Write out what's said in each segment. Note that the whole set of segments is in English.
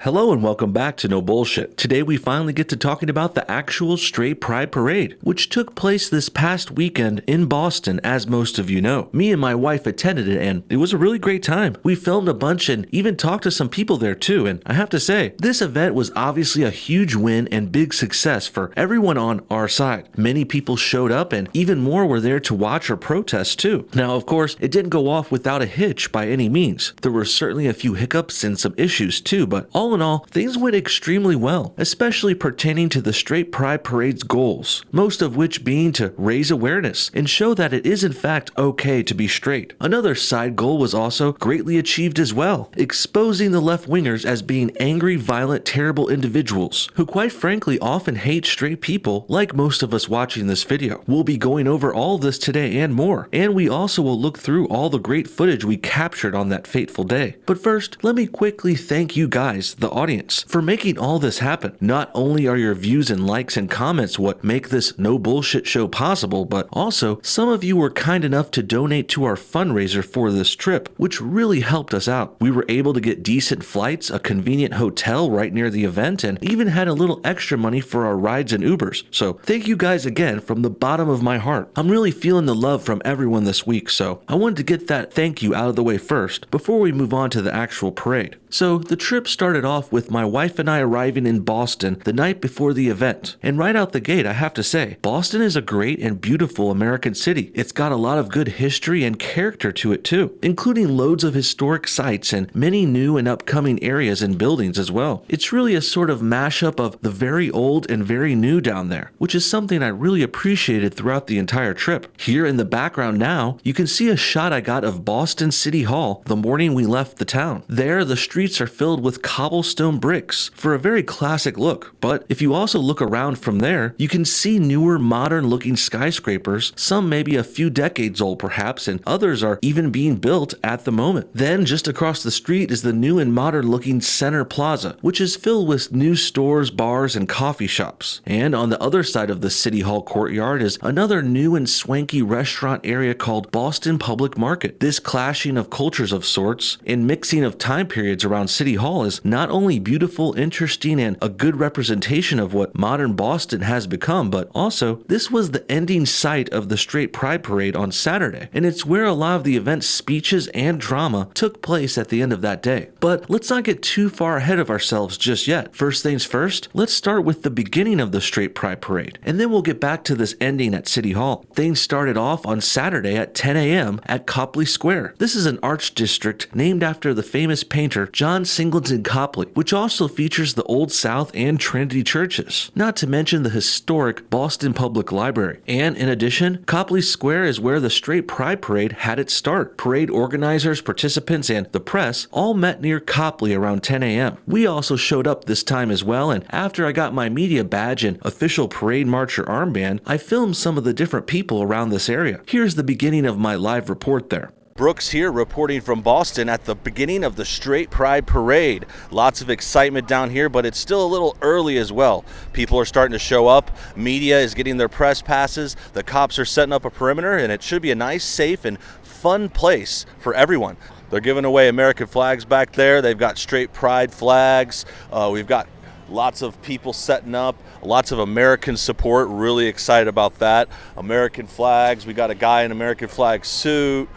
Hello and welcome back to No Bullshit. Today we finally get to talking about the actual Straight Pride Parade, which took place this past weekend in Boston, as most of you know. Me and my wife attended it and it was a really great time. We filmed a bunch and even talked to some people there too, and I have to say, this event was obviously a huge win and big success for everyone on our side. Many people showed up and even more were there to watch or protest too. Now of course, it didn't go off without a hitch by any means. There were certainly a few hiccups and some issues too, but all in all, things went extremely well, especially pertaining to the Straight Pride Parade's goals, most of which being to raise awareness and show that it is in fact okay to be straight. Another side goal was also greatly achieved as well, exposing the left-wingers as being angry, violent, terrible individuals who quite frankly often hate straight people like most of us watching this video. We'll be going over all this today and more, and we also will look through all the great footage we captured on that fateful day. But first, let me quickly thank you guys, the audience, for making all this happen. Not only are your views and likes and comments what make this No Bullshit show possible, but also some of you were kind enough to donate to our fundraiser for this trip, which really helped us out. We were able to get decent flights, a convenient hotel right near the event, and even had a little extra money for our rides and Ubers. So thank you guys again from the bottom of my heart. I'm really feeling the love from everyone this week, so I wanted to get that thank you out of the way first before we move on to the actual parade. So the trip started off with my wife and I arriving in Boston the night before the event. And right out the gate, I have to say, Boston is a great and beautiful American city. It's got a lot of good history and character to it too, including loads of historic sites and many new and upcoming areas and buildings as well. It's really a sort of mashup of the very old and very new down there, which is something I really appreciated throughout the entire trip. Here in the background now, you can see a shot I got of Boston City Hall the morning we left the town. There, the streets are filled with cobblestone bricks for a very classic look, but if you also look around from there, you can see newer modern looking skyscrapers, some maybe a few decades old perhaps, and others are even being built at the moment. Then just across the street is the new and modern looking Center Plaza, which is filled with new stores, bars, and coffee shops. And on the other side of the City Hall courtyard is another new and swanky restaurant area called Boston Public Market. This clashing of cultures of sorts and mixing of time periods around City Hall is not only beautiful, interesting, and a good representation of what modern Boston has become, but also this was the ending site of the Straight Pride Parade on Saturday, and it's where a lot of the event's speeches and drama took place at the end of that day. But let's not get too far ahead of ourselves just yet. First things first, let's start with the beginning of the Straight Pride Parade, and then we'll get back to this ending at City Hall. Things started off on Saturday at 10 a.m. at Copley Square. This is an arts district named after the famous painter John Singleton Copley, which also features the Old South and Trinity churches, not to mention the historic Boston Public Library. And in addition, Copley Square is where the Straight Pride Parade had its start. Parade organizers, participants, and the press all met near Copley around 10 a.m. We also showed up this time as well, and after I got my media badge and official parade marcher armband, I filmed some of the different people around this area. Here's the beginning of my live report there. Brooks here reporting from Boston at the beginning of the Straight Pride Parade. Lots of excitement down here, but it's still a little early as well. People are starting to show up. Media is getting their press passes. The cops are setting up a perimeter, and it should be a nice, safe, and fun place for everyone. They're giving away American flags back there. They've got Straight Pride flags. We've got lots of people setting up, lots of American support. Really excited about that. American flags. We got a guy in American flag suit.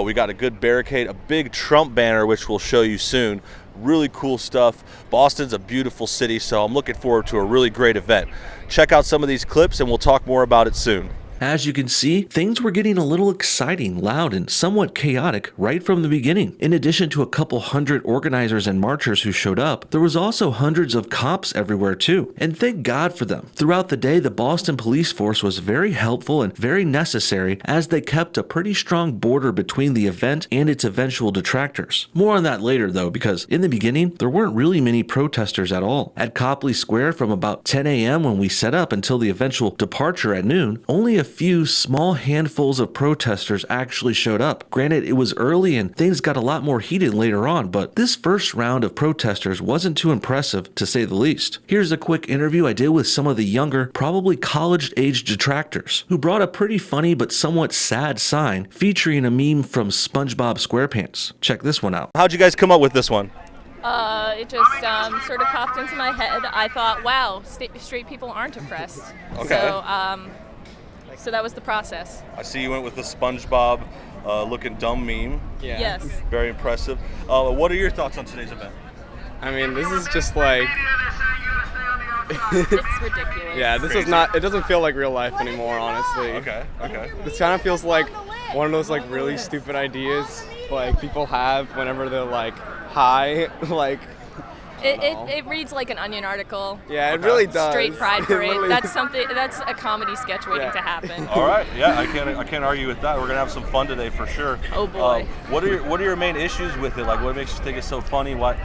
We got a good barricade, a big Trump banner, which we'll show you soon. Really cool stuff. Boston's a beautiful city, so I'm looking forward to a really great event. Check out some of these clips, and we'll talk more about it soon. As you can see, things were getting a little exciting, loud, and somewhat chaotic right from the beginning. In addition to a couple hundred organizers and marchers who showed up, there was also hundreds of cops everywhere too, and thank God for them. Throughout the day, the Boston police force was very helpful and very necessary as they kept a pretty strong border between the event and its eventual detractors. More on that later though, because in the beginning, there weren't really many protesters at all. At Copley Square from about 10 a.m. when we set up until the eventual departure at noon, only a few small handfuls of protesters actually showed up. Granted, it was early and things got a lot more heated later on, but this first round of protesters wasn't too impressive, to say the least. Here's a quick interview I did with some of the younger, probably college-age detractors, who brought a pretty funny but somewhat sad sign featuring a meme from SpongeBob SquarePants. Check this one out. How'd you guys come up with this one? It just sort of popped into my head. I thought, wow, straight people aren't oppressed. Okay. So that was the process. I see you went with the SpongeBob looking dumb meme. Yeah. Yes. Very impressive. What are your thoughts on today's event? I mean, this is just like, It's ridiculous. yeah, this is not, it doesn't feel like real life anymore, honestly. Okay. This kind of feels like one of those like really stupid ideas like people have whenever they're like high, like. It reads like an Onion article. Yeah, it really does. Straight pride It parade. really That's a comedy sketch waiting to happen. All right. Yeah, I can't argue with that. We're gonna have some fun today for sure. Oh boy. What are your main issues with it? Like, what makes you think it's so funny? Why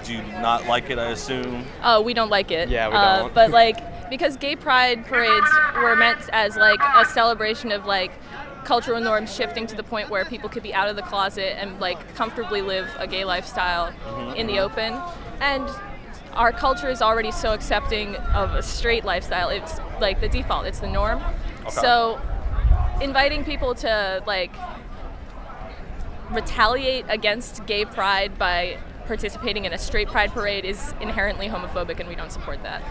do you not like it? I assume. Oh, we don't like it. Yeah, we don't. But like, because gay pride parades were meant as like a celebration of like cultural norms shifting to the point where people could be out of the closet and like comfortably live a gay lifestyle in the open. And our culture is already so accepting of a straight lifestyle. It's like the default, it's the norm. Okay. So inviting people to like retaliate against gay pride by participating in a straight pride parade is inherently homophobic, and we don't support that.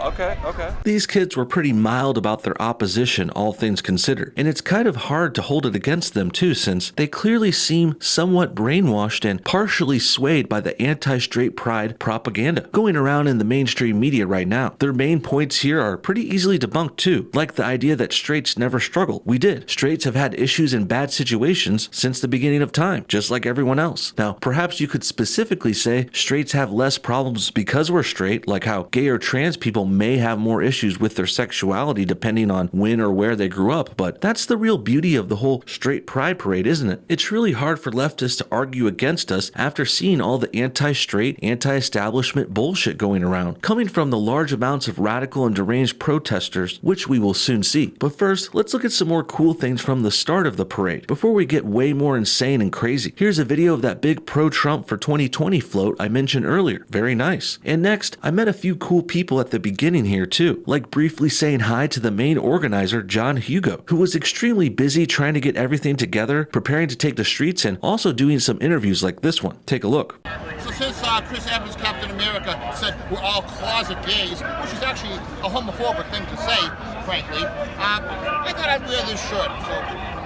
Okay. These kids were pretty mild about their opposition, all things considered, and it's kind of hard to hold it against them too, since they clearly seem somewhat brainwashed and partially swayed by the anti-straight pride propaganda going around in the mainstream media right now. Their main points here are pretty easily debunked too, like the idea that straights never struggle. We did. Straights have had issues in bad situations since the beginning of time, just like everyone else. Now, perhaps you could specifically say straights have less problems because we're straight, like how gay or trans people may have more issues with their sexuality depending on when or where they grew up, but that's the real beauty of the whole straight pride parade, isn't it? It's really hard for leftists to argue against us after seeing all the anti-straight, anti-establishment bullshit going around, coming from the large amounts of radical and deranged protesters, which we will soon see. But first, let's look at some more cool things from the start of the parade, before we get way more insane and crazy. Here's a video of that big pro-Trump for 2020 float I mentioned earlier. Very nice. And next, I met a few cool people at the beginning here too, like briefly saying hi to the main organizer, John Hugo, who was extremely busy trying to get everything together, preparing to take the streets, and also doing some interviews like this one. Take a look. So since Chris Evans, Captain America, said we're all closet gays, which is actually a homophobic thing to say, frankly, I thought I'd wear this shirt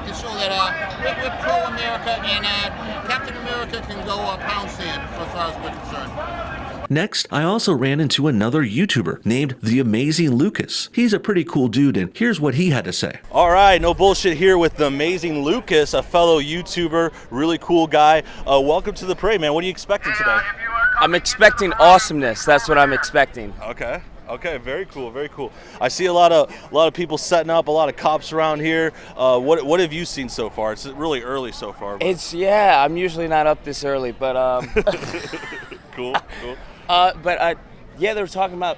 to show that we're pro-America and Captain America can go pound sand as far as we're concerned. Next, I also ran into another YouTuber named The Amazing Lucas. He's a pretty cool dude, and here's what he had to say. All right, no bullshit here with the Amazing Lucas, a fellow YouTuber, really cool guy. Welcome to the parade, man. What are you expecting today? I'm expecting awesomeness. That's what I'm expecting. Okay, very cool. I see a lot of people setting up, a lot of cops around here. What have you seen so far? It's really early so far. But... I'm usually not up this early, but Cool. they were talking about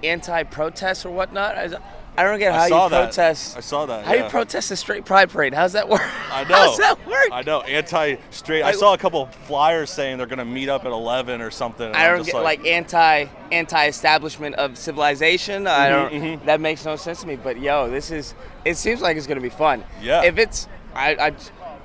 anti-protest or whatnot. I don't get how you protest. I saw that. How you protest a straight pride parade? How's that work? I know. How's that work? I know. Anti-straight. I saw a couple flyers saying they're gonna meet up at 11 or something. I don't get like anti-establishment of civilization. I don't. That makes no sense to me. But it seems like it's gonna be fun. Yeah. If it's,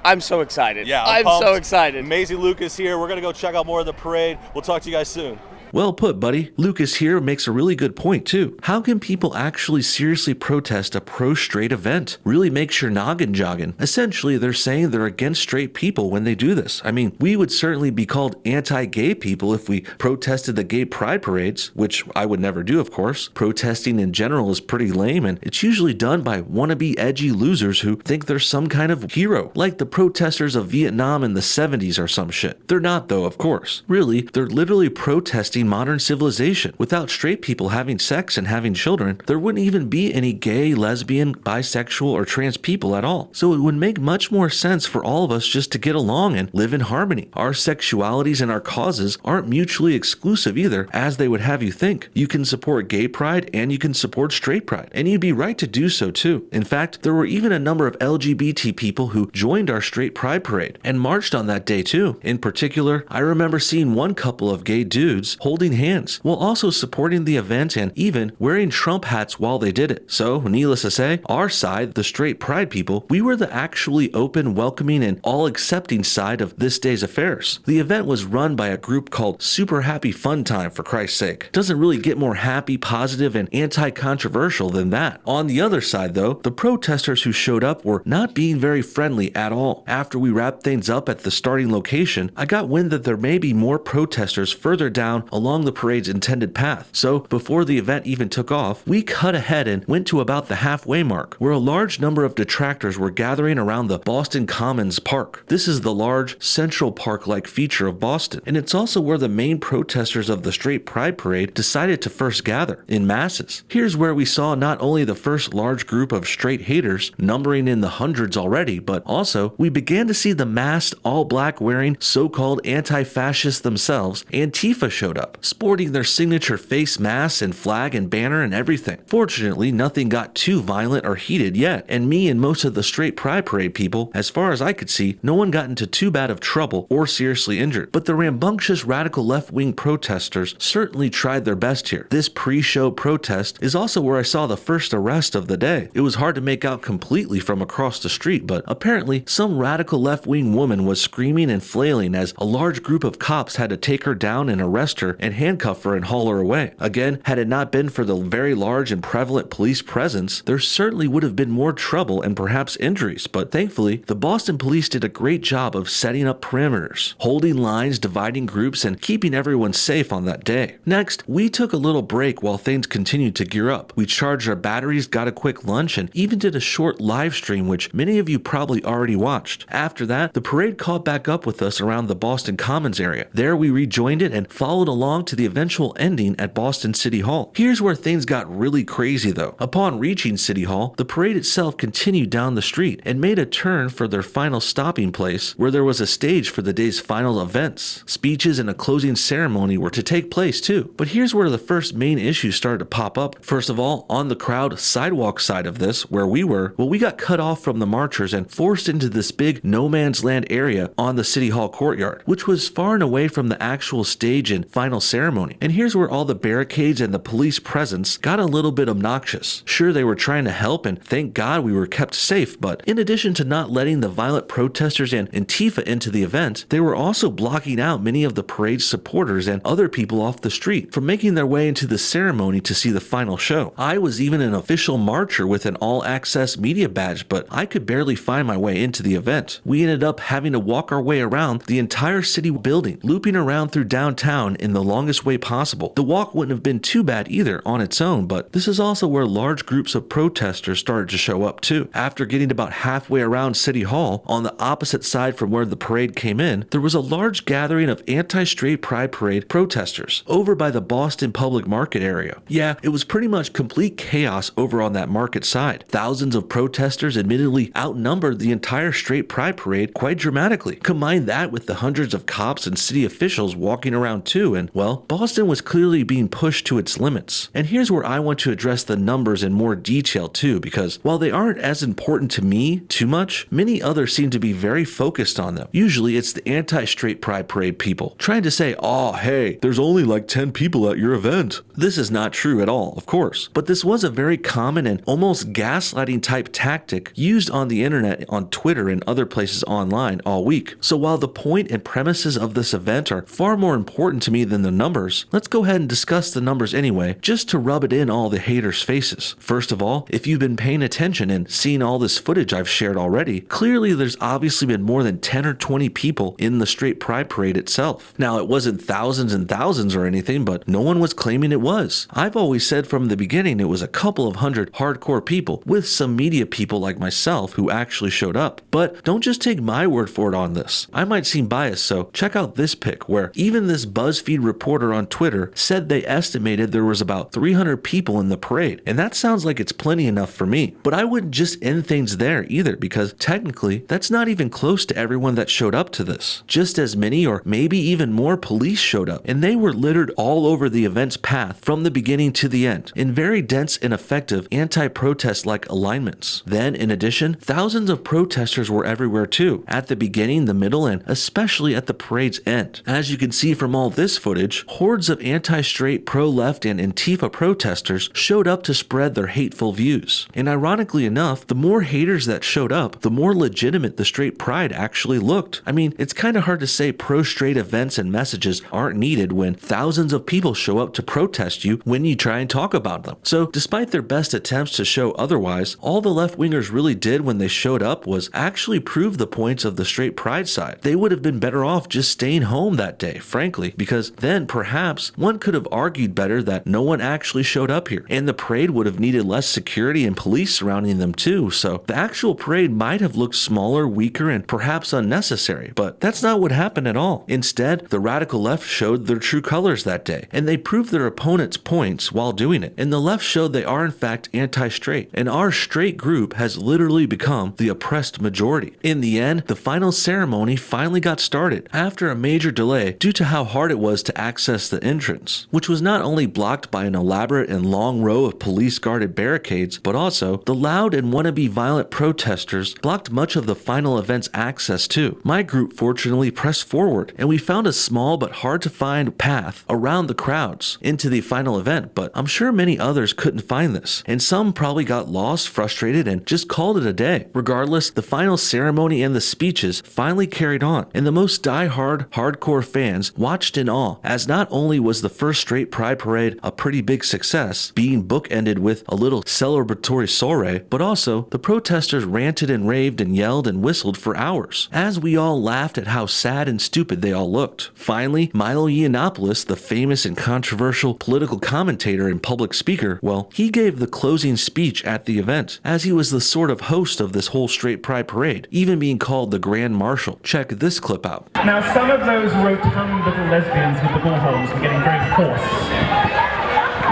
I'm so excited. Yeah. I'm so excited. Amazing Lucas here. We're gonna go check out more of the parade. We'll talk to you guys soon. Well put, buddy. Lucas here makes a really good point, too. How can people actually seriously protest a pro-straight event? Really makes your noggin jogging. Essentially, they're saying they're against straight people when they do this. I mean, we would certainly be called anti-gay people if we protested the gay pride parades, which I would never do, of course. Protesting in general is pretty lame, and it's usually done by wannabe edgy losers who think they're some kind of hero, like the protesters of Vietnam in the 70s or some shit. They're not, though, of course. Really, they're literally protesting modern civilization. Without straight people having sex and having children, there wouldn't even be any gay, lesbian, bisexual, or trans people at all. So it would make much more sense for all of us just to get along and live in harmony. Our sexualities and our causes aren't mutually exclusive either, as they would have you think. You can support gay pride and you can support straight pride, and you'd be right to do so too. In fact, there were even a number of LGBT people who joined our straight pride parade and marched on that day too. In particular, I remember seeing one couple of gay dudes hold holding hands, while also supporting the event and even wearing Trump hats while they did it. So, needless to say, our side, the straight pride people, we were the actually open, welcoming, and all-accepting side of this day's affairs. The event was run by a group called Super Happy Fun Time, for Christ's sake. Doesn't really get more happy, positive, and anti-controversial than that. On the other side, though, the protesters who showed up were not being very friendly at all. After we wrapped things up at the starting location, I got wind that there may be more protesters further down along the parade's intended path. So, before the event even took off, we cut ahead and went to about the halfway mark, where a large number of detractors were gathering around the Boston Commons Park. This is the large Central Park-like feature of Boston, and it's also where the main protesters of the Straight Pride Parade decided to first gather, in masses. Here's where we saw not only the first large group of straight haters, numbering in the hundreds already, but also we began to see the masked, all-black wearing so-called anti-fascists themselves. Antifa showed up, sporting their signature face masks and flag and banner and everything. Fortunately, nothing got too violent or heated yet, and me and most of the Straight Pride Parade people, as far as I could see, no one got into too bad of trouble or seriously injured. But the rambunctious radical left-wing protesters certainly tried their best here. This pre-show protest is also where I saw the first arrest of the day. It was hard to make out completely from across the street, but apparently some radical left-wing woman was screaming and flailing as a large group of cops had to take her down and arrest her and handcuff her and haul her away. Again, had it not been for the very large and prevalent police presence, there certainly would have been more trouble and perhaps injuries, but thankfully, the Boston police did a great job of setting up perimeters, holding lines, dividing groups, and keeping everyone safe on that day. Next, we took a little break while things continued to gear up. We charged our batteries, got a quick lunch, and even did a short live stream, which many of you probably already watched. After that, the parade caught back up with us around the Boston Commons area. There we rejoined it and followed along to the eventual ending at Boston City Hall. Here's where things got really crazy though. Upon reaching City Hall, the parade itself continued down the street and made a turn for their final stopping place, where there was a stage for the day's final events. Speeches and a closing ceremony were to take place too. But here's where the first main issues started to pop up. First of all, on the crowd sidewalk side of this, where we were, well, we got cut off from the marchers and forced into this big no man's land area on the City Hall courtyard, which was far and away from the actual stage and final ceremony. And here's where all the barricades and the police presence got a little bit obnoxious. Sure, they were trying to help, and thank God we were kept safe, but in addition to not letting the violent protesters and Antifa into the event, they were also blocking out many of the parade's supporters and other people off the street from making their way into the ceremony to see the final show. I was even an official marcher with an all-access media badge, but I could barely find my way into the event. We ended up having to walk our way around the entire city building, looping around through downtown in the longest way possible. The walk wouldn't have been too bad either on its own, but this is also where large groups of protesters started to show up too. After getting about halfway around City Hall, on the opposite side from where the parade came in, there was a large gathering of anti-straight pride parade protesters over by the Boston Public Market area. Yeah, it was pretty much complete chaos over on that market side. Thousands of protesters admittedly outnumbered the entire straight pride parade quite dramatically. Combine that with the hundreds of cops and city officials walking around too, and well, Boston was clearly being pushed to its limits. And here's where I want to address the numbers in more detail too, because while they aren't as important to me too much, many others seem to be very focused on them. Usually it's the anti-straight pride parade people trying to say, oh hey, there's only like 10 people at your event. This is not true at all, of course, but this was a very common and almost gaslighting type tactic used on the internet, on Twitter and other places online all week. So while the point and premises of this event are far more important to me than the numbers, let's go ahead and discuss the numbers anyway, just to rub it in all the haters' faces. First of all, if you've been paying attention and seen all this footage I've shared already, clearly there's obviously been more than 10 or 20 people in the straight pride parade itself. Now, it wasn't thousands and thousands or anything, but no one was claiming it was. I've always said from the beginning it was a couple of hundred hardcore people with some media people like myself who actually showed up. But don't just take my word for it on this. I might seem biased, so check out this pic where even this BuzzFeed reporter on Twitter said they estimated there was about 300 people in the parade, and that sounds like it's plenty enough for me. But I wouldn't just end things there either, because technically that's not even close to everyone that showed up to this. Just as many or maybe even more police showed up, and they were littered all over the event's path from the beginning to the end in very dense and effective anti-protest like alignments. Then in addition, thousands of protesters were everywhere too, at the beginning, the middle, and especially at the parade's end. As you can see from all this footage, footage, hordes of anti-straight, pro-left, and Antifa protesters showed up to spread their hateful views. And ironically enough, the more haters that showed up, the more legitimate the straight pride actually looked. I mean, it's kind of hard to say pro-straight events and messages aren't needed when thousands of people show up to protest you when you try and talk about them. So despite their best attempts to show otherwise, all the left-wingers really did when they showed up was actually prove the points of the straight pride side. They would have been better off just staying home that day, frankly, because then perhaps one could have argued better that no one actually showed up here, and the parade would have needed less security and police surrounding them too, so the actual parade might have looked smaller, weaker, and perhaps unnecessary, but that's not what happened at all. Instead, the radical left showed their true colors that day, and they proved their opponents' points while doing it, and the left showed they are in fact anti-straight, and our straight group has literally become the oppressed majority. In the end, the final ceremony finally got started after a major delay due to how hard it was to access the entrance, which was not only blocked by an elaborate and long row of police-guarded barricades, but also the loud and wannabe violent protesters blocked much of the final event's access too. My group fortunately pressed forward, and we found a small but hard to find path around the crowds into the final event, but I'm sure many others couldn't find this, and some probably got lost, frustrated, and just called it a day. Regardless, the final ceremony and the speeches finally carried on, and the most die-hard, hardcore fans watched in awe, as not only was the first straight pride parade a pretty big success, being bookended with a little celebratory soiree, but also the protesters ranted and raved and yelled and whistled for hours, as we all laughed at how sad and stupid they all looked. Finally, Milo Yiannopoulos, the famous and controversial political commentator and public speaker, well, he gave the closing speech at the event, as he was the sort of host of this whole straight pride parade, even being called the Grand Marshal. Check this clip out. Now, some of those rotund little lesbians with the bullhorns were getting very hoarse.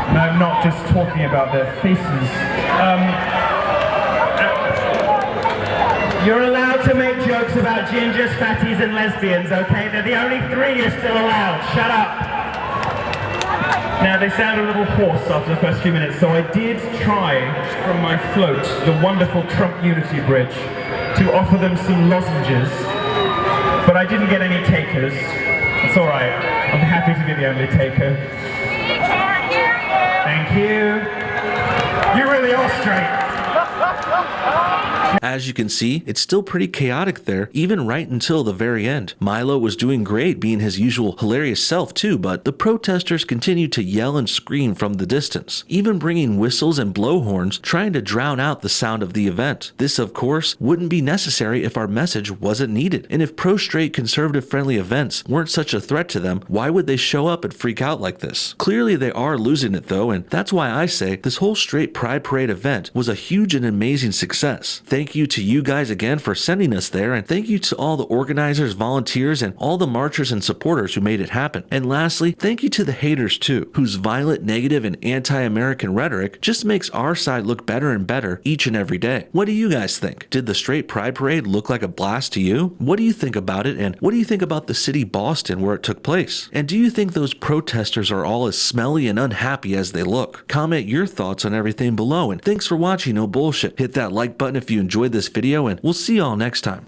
And I'm not just talking about their faces. You're allowed to make jokes about gingers, fatties, and lesbians, okay? They're the only three you're still allowed. Shut up. Now, they sound a little hoarse after the first few minutes, so I did try from my float, the wonderful Trump Unity Bridge, to offer them some lozenges, but I didn't get any takers. It's all right. I'm happy to be the only taker. Thank you. You really are straight. As you can see, it's still pretty chaotic there, even right until the very end. Milo was doing great, being his usual hilarious self too, but the protesters continued to yell and scream from the distance, even bringing whistles and blowhorns, trying to drown out the sound of the event. This, of course, wouldn't be necessary if our message wasn't needed, and if pro-straight conservative-friendly events weren't such a threat to them, why would they show up and freak out like this? Clearly they are losing it though, and that's why I say this whole straight pride parade event was a huge and amazing success. Thank you to you guys again for sending us there, and thank you to all the organizers, volunteers, and all the marchers and supporters who made it happen. And lastly, thank you to the haters too, whose violent, negative, and anti-American rhetoric just makes our side look better and better each and every day. What do you guys think? Did the straight pride parade look like a blast to you? What do you think about it, and what do you think about the city Boston where it took place? And do you think those protesters are all as smelly and unhappy as they look? Comment your thoughts on everything below, and thanks for watching No Bullshit. Hit that like button if you enjoyed this video, and we'll see y'all next time.